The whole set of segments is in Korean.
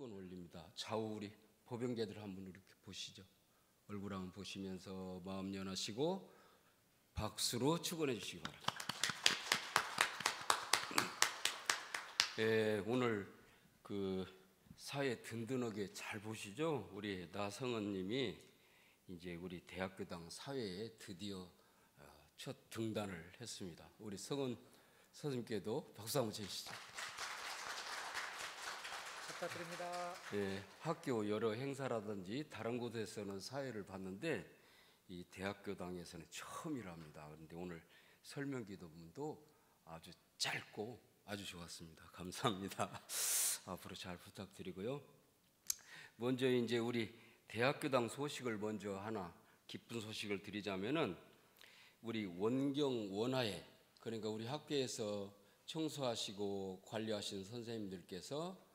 축원 올립니다. 좌우 우리 보병제들 한번 이렇게 보시죠. 얼굴 한번 보시면서 마음 연하시고 박수로 축원해 주시기 바랍니다. 오늘 그 사회 든든하게 잘 보시죠. 우리 나성은님이 이제 우리 대학교당 사회에 드디어 첫 등단을 했습니다. 우리 성은 선생님께도 박수 한번 주시죠. 부탁드립니다. 학교 여러 행사라든지 다른 곳에서는 사회를 봤는데 이 대학교당에서는 처음이랍니다. 그런데 오늘 설명기도문도 아주 짧고 아주 좋았습니다. 감사합니다. 앞으로 잘 부탁드리고요. 먼저 이제 우리 대학교당 소식을 먼저 하나 기쁜 소식을 드리자면은 우리 원경 원하에, 그러니까 우리 학교에서 청소하시고 관리하시는 선생님들께서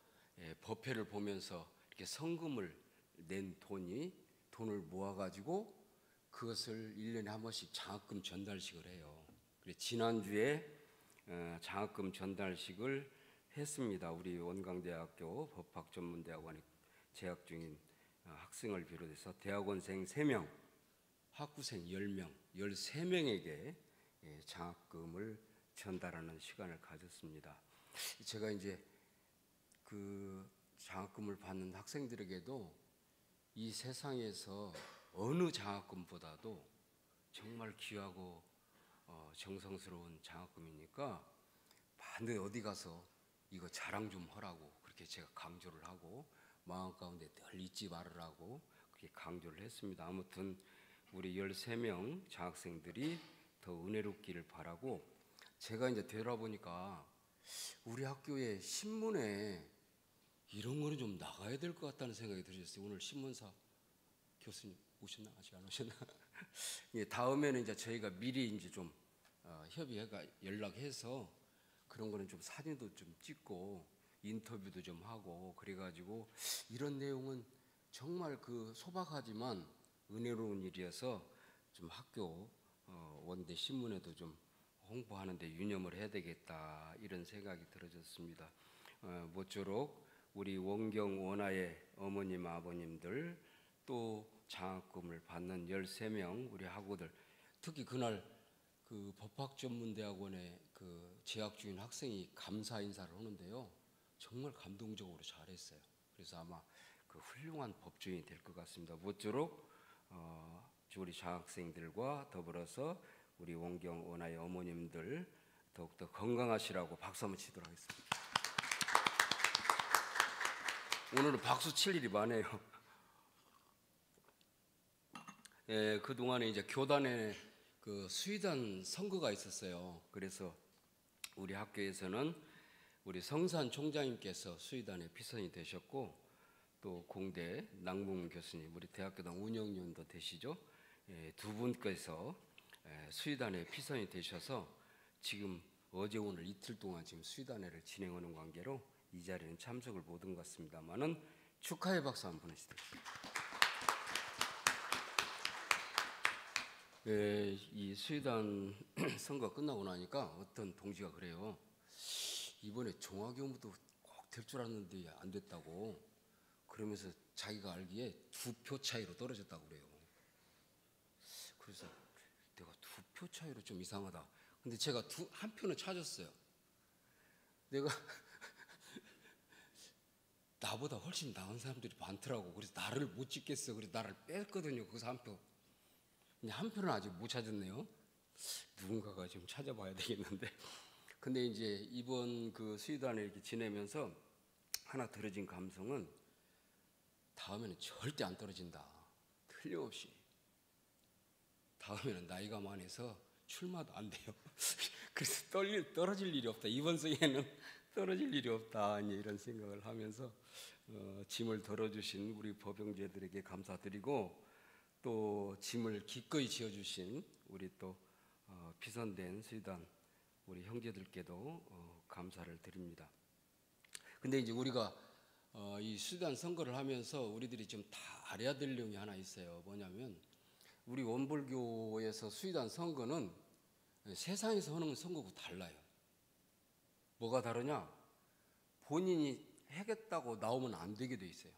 법회를 보면서 이렇게 성금을 낸 돈을 모아가지고 그것을 1년에 한 번씩 장학금 전달식을 해요. 그래서 지난주에 장학금 전달식을 했습니다. 우리 원광대학교 법학전문대학원에 재학 중인 학생을 비롯해서 대학원생 3명, 학부생 10명, 13명에게 장학금을 전달하는 시간을 가졌습니다. 제가 이제 그 장학금을 받는 학생들에게도 이 세상에서 어느 장학금보다도 정말 귀하고 정성스러운 장학금이니까 반드시 어디 가서 이거 자랑 좀 하라고 그렇게 제가 강조를 하고 마음 가운데 늘 잊지 말으라고 그렇게 강조를 했습니다. 아무튼 우리 13명 장학생들이 더 은혜롭기를 바라고, 제가 이제 되돌아보니까 우리 학교의 신문에 이런 거는 좀 나가야 될 것 같다는 생각이 들었어요. 오늘 신문사 교수님 오셨나? 아직 안 오셨나? 다음에는 이제 저희가 미리 이제 좀 협의해가 연락해서 그런 거는 좀 사진도 좀 찍고 인터뷰도 좀 하고 그래가지고 이런 내용은 정말 그 소박하지만 은혜로운 일이어서 좀 학교 원대 신문에도 좀 홍보하는데 유념을 해야 되겠다 이런 생각이 들어졌습니다. 모쪼록 우리 원경 원하의 어머님 아버님들 또 장학금을 받는 13명 우리 학우들, 특히 그날 그 법학전문대학원에 그 재학 중인 학생이 감사 인사를 하는데요, 정말 감동적으로 잘했어요. 그래서 아마 그 훌륭한 법조인이 될 것 같습니다. 모쪼록 우리 장학생들과 더불어서 우리 원경 원하의 어머님들 더욱더 건강하시라고 박수 한번 치도록 하겠습니다. 오늘은 박수 칠 일이 많아요. 그동안에 이제 교단에 그 수의단 선거가 있었어요. 그래서 우리 학교에서는 우리 성산 총장님께서 수의단의 피선이 되셨고, 또 공대 낭문 교수님, 우리 대학교당 운영위원도 되시죠. 두 분께서 수의단의 피선이 되셔서 지금 어제 오늘 이틀 동안 지금 수의단회를 진행하는 관계로 이 자리는 참석을 못한 것 같습니다만은 축하의 박수 한번 보내시도록. 이 수의단 선거 끝나고 나니까 어떤 동지가 그래요. 이번에 종합교무도 꼭 될 줄 알았는데 안 됐다고. 그러면서 자기가 알기에 2표 차이로 떨어졌다고 그래요. 그래서 내가 2표 차이로 좀 이상하다. 근데 제가 한 표는 찾았어요. 내가 나보다 훨씬 나은 사람들이 많더라고. 그래서 나를 못 찍겠어. 그래서 나를 뺐거든요. 거기서 한 표. 근데 한 표는 아직 못 찾았네요. 누군가가 좀 찾아봐야 되겠는데. 근데 이제 이번 그 수의단을 이렇게 지내면서 하나 들어진 감성은 다음에는 절대 안 떨어진다. 틀림없이. 다음에는 나이가 많아서 출마도 안 돼요. 그래서 떨어질 일이 없다. 이번 생에는 떨어질 일이 없다. 이런 생각을 하면서 짐을 덜어주신 우리 법영제들에게 감사드리고, 또 짐을 기꺼이 지어주신 우리 또 피선된 수의단 우리 형제들께도 감사를 드립니다. 근데 이제 우리가 이 수의단 선거를 하면서 우리들이 좀 다 알아야 될 내용이 하나 있어요. 뭐냐면 우리 원불교에서 수의단 선거는 세상에서 하는 선거하고 달라요. 뭐가 다르냐? 본인이 하겠다고 나오면 안 되게 돼 있어요.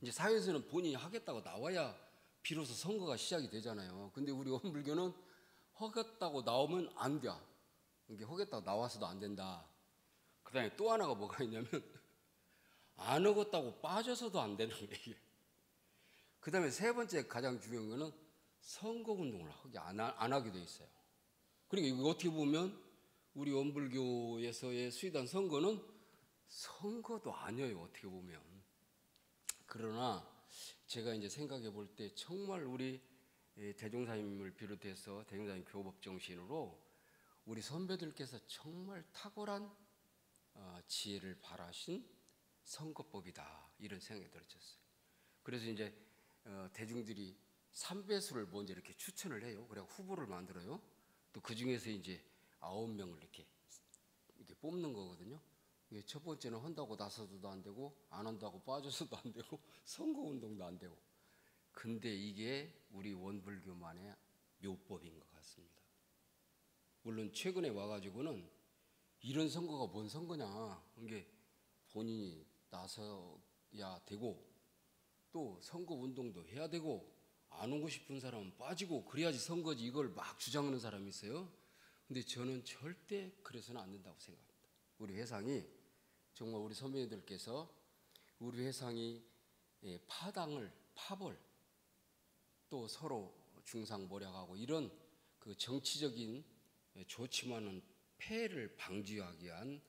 이제 사회에서는 본인이 하겠다고 나와야 비로소 선거가 시작이 되잖아요. 근데 우리 원불교는 하겠다고 나오면 안 돼. 이게 하겠다고 나와서도 안 된다. 그 다음에 또 하나가 뭐가 있냐면 안 하겠다고 빠져서도 안 되는 거예요. 이게. 그 다음에 세 번째 가장 중요한 거는 선거운동을 안 하게 돼 있어요. 그러니까 이거 어떻게 보면 우리 원불교에서의 수의단 선거는 선거도 아니에요. 어떻게 보면. 그러나 제가 이제 생각해 볼 때 정말 우리 대종사님을 비롯해서 대종사님 교법 정신으로 우리 선배들께서 정말 탁월한 지혜를 발하신 선거법이다 이런 생각이 들었어요. 그래서 이제 대중들이 3배수를 먼저 이렇게 추천을 해요. 그래 후보를 만들어요. 또 그 중에서 이제 9명을 이렇게 뽑는 거거든요. 첫 번째는 한다고 나서도 안 되고 안 한다고 빠져서도 안 되고 선거운동도 안 되고. 근데 이게 우리 원불교만의 묘법인 것 같습니다. 물론 최근에 와가지고는 이런 선거가 뭔 선거냐, 이게 본인이 나서야 되고 또 선거운동도 해야 되고 안 오고 싶은 사람은 빠지고 그래야지 선거지, 이걸 막 주장하는 사람이 있어요. 근데 저는 절대 그래서는 안 된다고 생각합니다. 우리 회상이 정말 우리 선배님들께서 우리 회상이 파벌 또 서로 중상모략하고 이런 그 정치적인 좋지만은 폐해를 방지하기 위한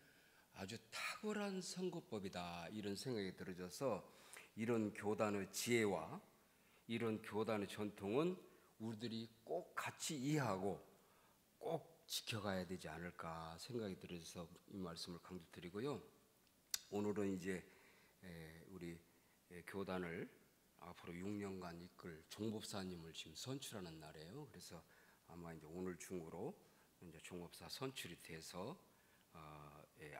아주 탁월한 선거법이다 이런 생각이 들어져서 이런 교단의 지혜와 이런 교단의 전통은 우리들이 꼭 같이 이해하고 꼭 지켜가야 되지 않을까 생각이 들어서 이 말씀을 강조드리고요. 오늘은 이제 우리 교단을 앞으로 6년간 이끌 종법사님을 지금 선출하는 날이에요. 그래서 아마 이제 오늘 중으로 이제 종법사 선출이 돼서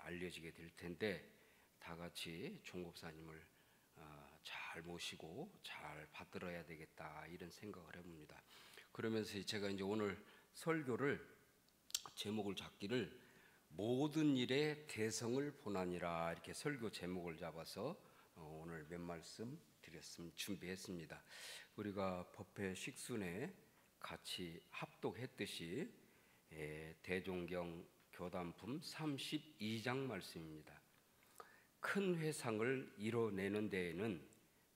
알려지게 될 텐데 다 같이 종법사님을 잘 모시고 잘 받들어야 되겠다 이런 생각을 해봅니다. 그러면서 제가 이제 오늘 설교를 제목을 잡기를 모든 일에 대성을 보나니라 이렇게 설교 제목을 잡아서 오늘 몇 말씀 준비했습니다. 우리가 법회 식순에 같이 합독했듯이 대종경 교단품 32장 말씀입니다. 큰 회상을 이뤄내는 데에는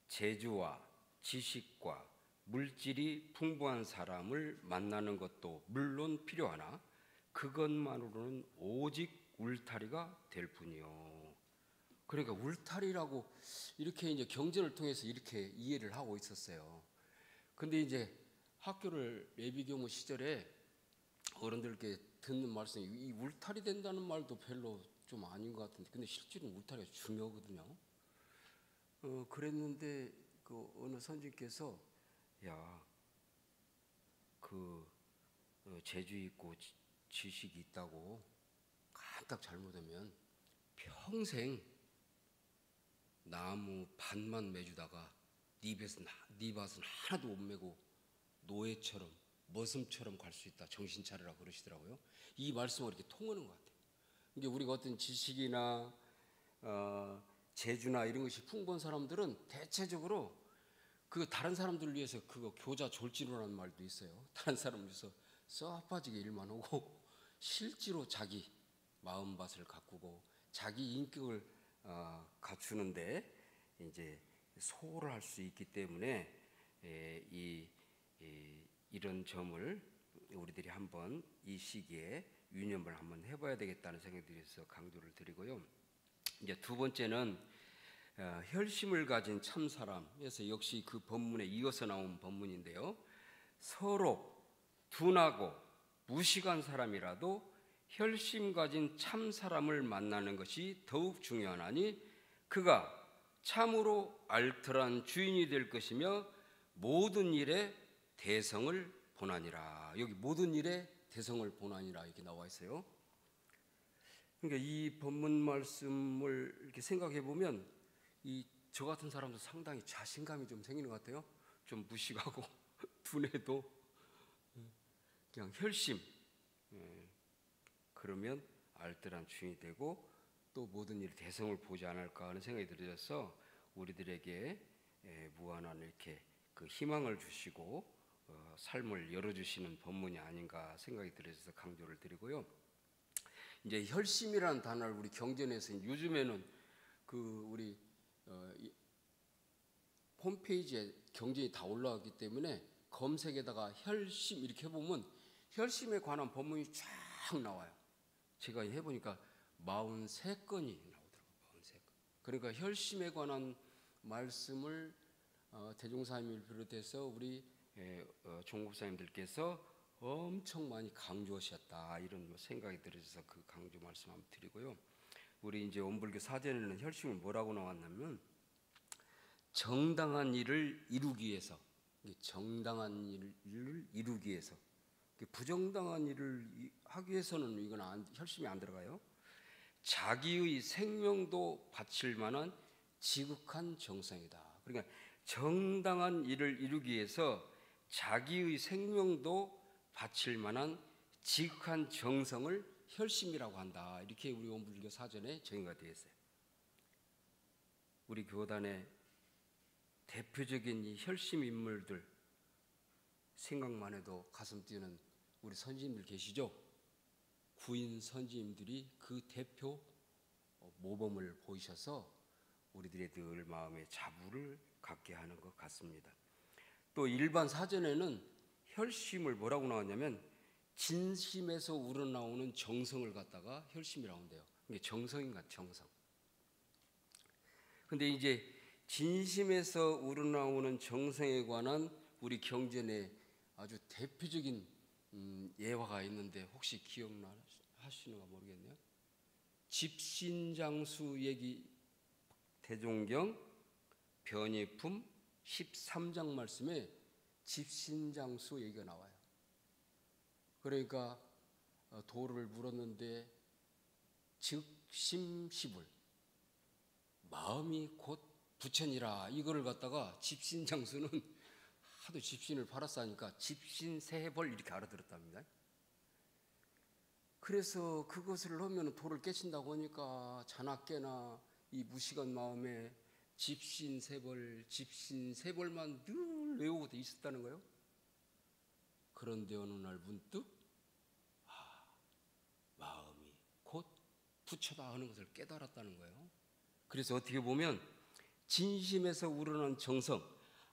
재주와 지식과 물질이 풍부한 사람을 만나는 것도 물론 필요하나 그것만으로는 오직 울타리가 될 뿐이요. 그러니까 울타리라고 이렇게 이제 경전을 통해서 이렇게 이해를 하고 있었어요. 근데 이제 학교를 예비교무 시절에 어른들께 듣는 말씀이 이 울타리 된다는 말도 별로 좀 아닌 것 같은데, 근데 실제로는 울타리가 중요하거든요. 그랬는데 그 어느 선생님께서 재주 있고 지식이 있다고 까딱 잘못하면 평생 나무 밭만 매주다가 네 밭은 하나도 못 매고 노예처럼 머슴처럼 갈 수 있다. 정신 차리라 그러시더라고요. 이 말씀을 이렇게 통하는 것 같아요. 이게 우리가 어떤 지식이나 재주나 이런 것이 풍부한 사람들은 대체적으로 그 다른 사람들을 위해서 그거 교자 졸지로라는 말도 있어요. 다른 사람을 위해서 썩 빠지게 일만 하고 실제로 자기 마음밭을 가꾸고 자기 인격을 갖추는데 이제 소홀을 할 수 있기 때문에 이런 점을 우리들이 한번 이 시기에 유념을 한번 해봐야 되겠다는 생각이 들어서 강조를 드리고요. 이제 두 번째는 혈심을 가진 참 사람에서 역시 그 본문에 이어서 나온 본문인데요. 서로 둔하고 무식한 사람이라도 혈심 가진 참 사람을 만나는 것이 더욱 중요하나니 그가 참으로 알뜰한 주인이 될 것이며 모든 일에 대성을 보나니라. 여기 모든 일에 대성을 보나니라 이렇게 나와 있어요. 그러니까 이 본문 말씀을 이렇게 생각해 보면 저 같은 사람도 상당히 자신감이 좀 생기는 것 같아요. 좀 무식하고 둔해도 그냥 혈심, 그러면 알뜰한 주인이 되고 또 모든 일 대성을 보지 않을까 하는 생각이 들어서 우리들에게 무한한 이렇게 그 희망을 주시고 삶을 열어주시는 본문이 아닌가 생각이 들어서 강조를 드리고요. 이제 혈심이라는 단어를 우리 경전에서 요즘에는 그 우리 홈페이지에 경전이 다 올라왔기 때문에 검색에다가 혈심 이렇게 해보면 혈심에 관한 본문이 쫙 나와요. 제가 해보니까 43건이 나오더라고요. 43건. 그러니까 혈심에 관한 말씀을 대종사님을 비롯해서 우리 종국사님들께서 엄청 많이 강조하셨다, 이런 생각이 들어서 그 강조 말씀 한번 드리고요. 우리 이제 원불교 사전에는 혈심을 뭐라고 나왔냐면 정당한 일을 이루기 위해서, 정당한 일을 이루기 위해서, 부정당한 일을 하기 위해서는 이건 혈심이 안 들어가요. 자기의 생명도 바칠 만한 지극한 정성이다. 그러니까 정당한 일을 이루기 위해서 자기의 생명도 바칠 만한 지극한 정성을 혈심이라고 한다. 이렇게 우리 원불교 사전에 정의가 되어 있어요. 우리 교단의 대표적인 이 혈심 인물들 생각만 해도 가슴 뛰는 우리 선지님들 계시죠? 구인 선지님들이 그 대표 모범을 보이셔서 우리들의 늘 마음에 자부를 갖게 하는 것 같습니다. 또 일반 사전에는 혈심을 뭐라고 나왔냐면 진심에서 우러나오는 정성을 갖다가 혈심이라고 한대요. 이게 정성인가, 정성. 근데 이제 진심에서 우러나오는 정성에 관한 우리 경전에 아주 대표적인 예화가 있는데 혹시 기억나시는가 모르겠네요. 집신장수 얘기, 대종경 변예품 13장 말씀에 집신장수 얘기가 나와요. 그러니까 도를 물었는데 즉심시불, 마음이 곧 부처니라, 이거를 갖다가 집신장수는 하도 집신을 팔았으니까 집신세벌 이렇게 알아들었답니다. 그래서 그것을 하면 도를 깨친다고 하니까 자나깨나 이 무식한 마음에 집신세벌만 늘 외우고 있었다는 거예요. 그런데 어느 날 문득 마음이 곧 부처다 하는 것을 깨달았다는 거예요. 그래서 어떻게 보면 진심에서 우러난 정성,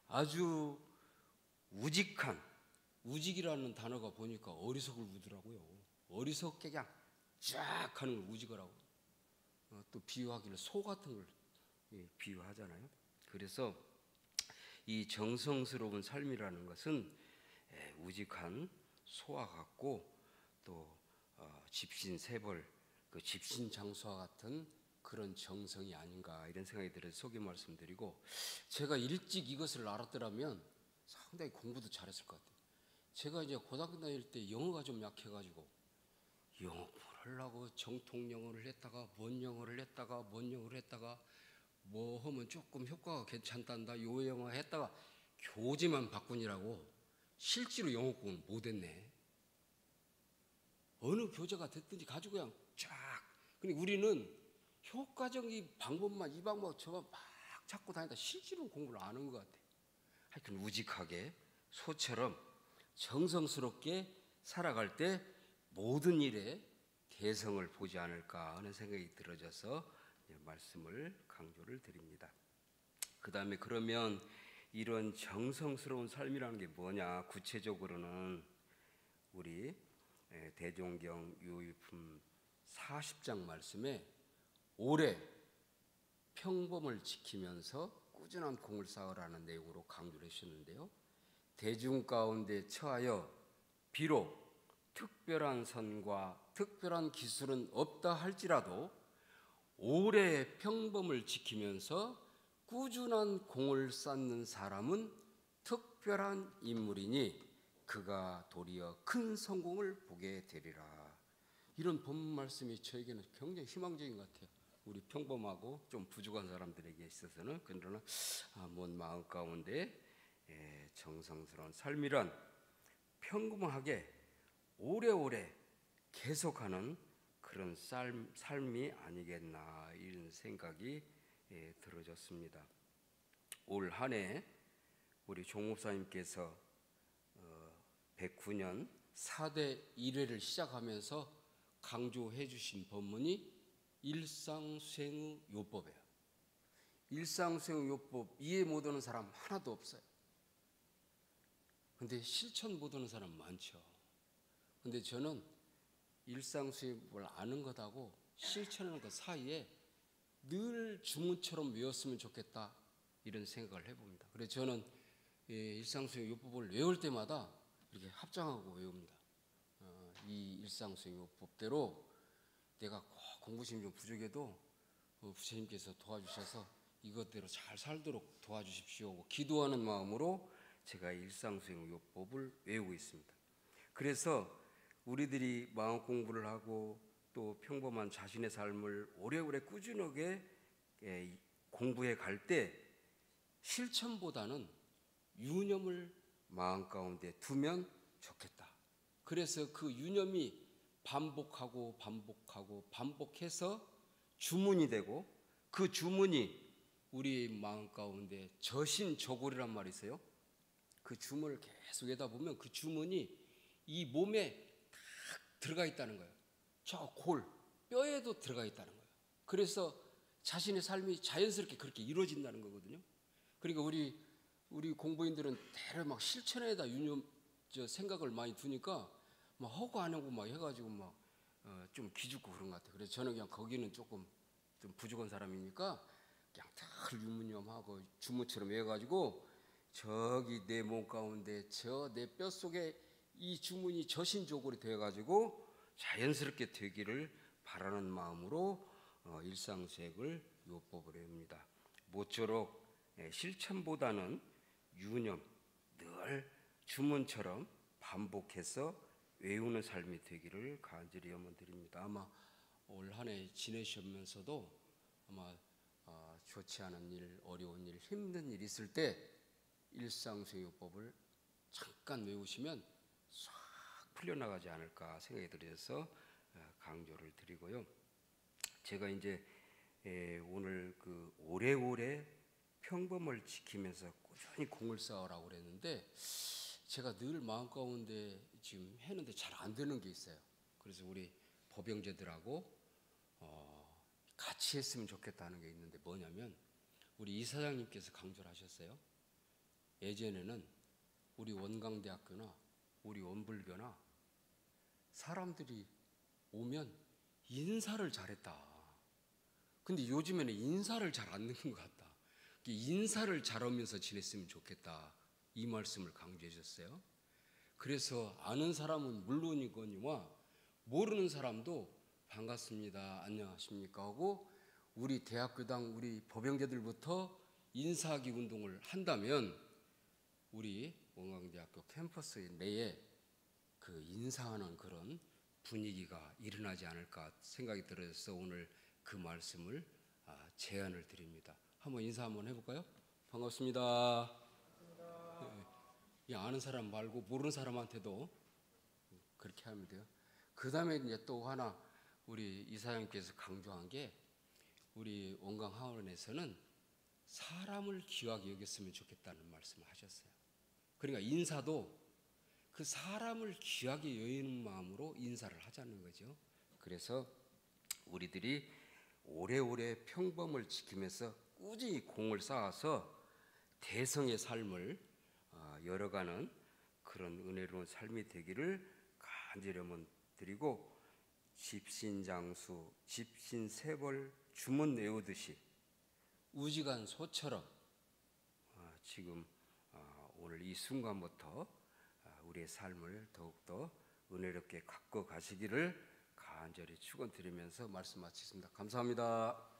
아주 우직한, 우직이라는 단어가 보니까 어리석을 우더라고요. 어리석게 그냥 쫙 하는 걸 우직이라고. 또 비유하기를 소 같은 걸 비유하잖아요. 그래서 이 정성스러운 삶이라는 것은 우직한 소와 같고 또 집신세벌, 그 집신장수와 같은 그런 정성이 아닌가, 이런 생각이 들어서 소개 말씀드리고, 제가 일찍 이것을 알았더라면 상당히 공부도 잘했을 것 같아요. 제가 이제 고등학교 다닐 때 영어가 좀 약해가지고 영어 공부를 하려고 정통 영어를 했다가 뭔 영어를 했다가 뭔 영어를 했다가 뭐 하면 조금 효과가 괜찮단다 요 영어 했다가 교재만 바꾸니라고 실제로 영어 공부를 못했네. 어느 교재가 됐든지 가지고 그냥 쫙. 근데 우리는 효과적인 방법만 이 방법 저거 막 찾고 다니다 실제로 공부를 안 한 것 같아. 하여튼 우직하게 소처럼 정성스럽게 살아갈 때 모든 일에 대성을 보지 않을까 하는 생각이 들어져서 말씀을 강조를 드립니다. 그 다음에 그러면 이런 정성스러운 삶이라는 게 뭐냐, 구체적으로는 우리 대종경 유의품 40장 말씀에 오래 평범을 지키면서 꾸준한 공을 쌓으라는 내용으로 강조를 하셨는데요. 대중 가운데 처하여 비록 특별한 선과 특별한 기술은 없다 할지라도 오래 평범을 지키면서 꾸준한 공을 쌓는 사람은 특별한 인물이니 그가 도리어 큰 성공을 보게 되리라. 이런 본문 말씀이 저에게는 굉장히 희망적인 것 같아요. 우리 평범하고 좀 부족한 사람들에게 있어서는. 그러나 먼 마음 가운데 정성스러운 삶이란 평범하게 오래오래 계속하는 그런 삶이 아니겠나 이런 생각이 들어졌습니다. 올 한 해 우리 종목사님께서 109년 4대 1회를 시작하면서 강조해 주신 법문이 일상수행의 요법이에요. 일상수행 요법 이해 못하는 사람 하나도 없어요. 근데 실천 못하는 사람 많죠. 근데 저는 일상수행을 아는 것하고 실천하는 것 사이에 늘 주문처럼 외웠으면 좋겠다 이런 생각을 해봅니다. 그래서 저는 일상수행 요법을 외울 때마다 이렇게 합장하고 외웁니다. 이 일상수행 요법대로 내가 꼭 공부심이 좀 부족해도 부처님께서 도와주셔서 이것대로 잘 살도록 도와주십시오. 기도하는 마음으로 제가 일상수행 요법을 외우고 있습니다. 그래서 우리들이 마음 공부를 하고 또 평범한 자신의 삶을 오래오래 꾸준하게 공부해 갈 때 실천보다는 유념을 마음 가운데 두면 좋겠다. 그래서 그 유념이 반복해서 주문이 되고 그 주문이 우리 마음 가운데 저신저골이란 말이 있어요. 그 주문을 계속 하다 보면 그 주문이 이 몸에 딱 들어가 있다는 거예요. 저 골, 뼈에도 들어가 있다는 거예요. 그래서 자신의 삶이 자연스럽게 그렇게 이루어진다는 거거든요. 그러니까 우리 공부인들은 대려 막 실천에다 생각을 많이 두니까 막 하고 안 하고 막 해가지고 막 좀 기죽고 그런 것 같아요. 그래서 저는 그냥 거기는 조금 좀 부족한 사람이니까 그냥 늘 유문념하고 주문처럼 해가지고 저기 내 몸 가운데 저 내 뼈 속에 이 주문이 저신조골이 되어가지고 자연스럽게 되기를 바라는 마음으로 일상수행을 요법을 합니다. 모쪼록 실천보다는 유념, 늘 주문처럼 반복해서 외우는 삶이 되기를 간절히 염원드립니다. 아마 올 한 해 지내시면서도 아마 좋지 않은 일, 어려운 일, 힘든 일 있을 때 일상수행요법을 잠깐 외우시면 싹 풀려나가지 않을까 생각이 들어서 강조를 드리고요. 제가 이제 오늘 그 오래오래 평범을 지키면서 꾸준히 공을 쌓으라고 그랬는데 제가 늘 마음 가운데 지금 했는데 잘 안 되는 게 있어요. 그래서 우리 법영제들하고 같이 했으면 좋겠다는 게 있는데 뭐냐면 우리 이사장님께서 강조를 하셨어요. 예전에는 우리 원광대학교나 우리 원불교나 사람들이 오면 인사를 잘했다. 근데 요즘에는 인사를 잘 안 듣는 것 같다. 인사를 잘하면서 지냈으면 좋겠다. 이 말씀을 강조해 주셨어요. 그래서 아는 사람은 물론이거니와 모르는 사람도 반갑습니다. 안녕하십니까 하고 우리 대학교당 우리 법영제들부터 인사하기 운동을 한다면 우리 원광대학교 캠퍼스 내에 그 인사하는 그런 분위기가 일어나지 않을까 생각이 들어서 오늘 그 말씀을 제안을 드립니다. 한번 인사 한번 해볼까요? 반갑습니다. 네. 아는 사람 말고 모르는 사람한테도 그렇게 하면 돼요. 그 다음에 이제 또 하나 우리 이사장님께서 강조한 게 우리 원광하원에서는 사람을 귀하게 여겼으면 좋겠다는 말씀을 하셨어요. 그러니까 인사도 그 사람을 귀하게 여기는 마음으로 인사를 하자는 거죠. 그래서 우리들이 오래오래 평범을 지키면서 꾸준히 공을 쌓아서 대성의 삶을 열어가는 그런 은혜로운 삶이 되기를 간절히 드리고 집신장수, 집신세벌 주문 외우듯이 우지간 소처럼 지금 오늘 이 순간부터 우리의 삶을 더욱더 은혜롭게 갖고 가시기를 간절히 축원드리면서 말씀 마치겠습니다. 감사합니다.